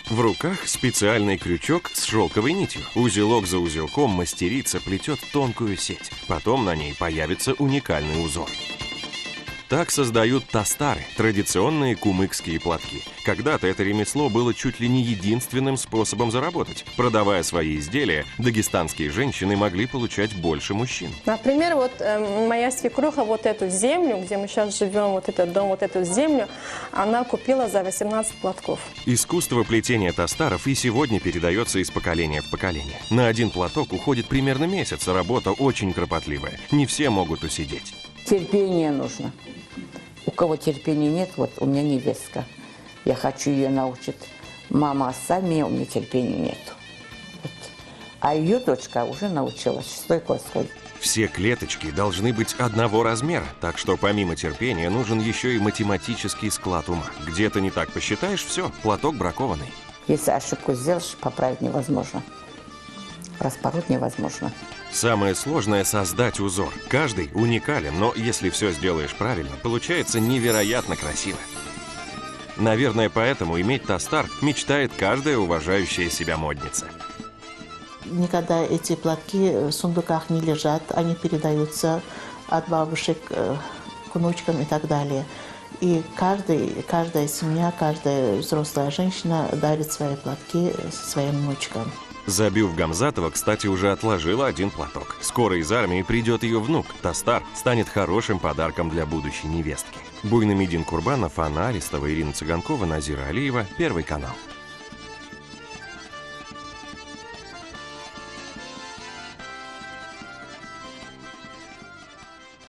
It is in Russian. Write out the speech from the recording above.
В руках специальный крючок с шелковой нитью. Узелок за узелком мастерица плетет тонкую сеть. Потом на ней появится уникальный узор. Так создают тастары, традиционные кумыкские платки. Когда-то это ремесло было чуть ли не единственным способом заработать. Продавая свои изделия, дагестанские женщины могли получать больше мужчин. Например, вот моя свекруха вот эту землю, где мы сейчас живем, вот этот дом, вот эту землю, она купила за 18 платков. Искусство плетения тастаров и сегодня передается из поколения в поколение. На один платок уходит примерно месяц, а работа очень кропотливая. Не все могут усидеть. Терпение нужно. У кого терпения нет, вот у меня невестка. Я хочу ее научить. Мама, оставь меня, у меня терпения нету. Вот. А ее дочка уже научилась, 6 класс ходит. Все клеточки должны быть одного размера, так что помимо терпения нужен еще и математический склад ума. Где-то не так посчитаешь, все, платок бракованный. Если ошибку сделаешь, поправить невозможно. Распороть невозможно. Самое сложное – создать узор. Каждый уникален, но если все сделаешь правильно, получается невероятно красиво. Наверное, поэтому иметь тастар мечтает каждая уважающая себя модница. Никогда эти платки в сундуках не лежат, они передаются от бабушек к внучкам и так далее. И каждая семья, каждая взрослая женщина дарит свои платки своим внучкам. Забюв Гамзатова, кстати, уже отложила один платок. Скоро из армии придет ее внук. Тастар станет хорошим подарком для будущей невестки. Буйнамидин Курбанов, Анна Аристова, Ирина Цыганкова, Назира Алиева, Первый канал.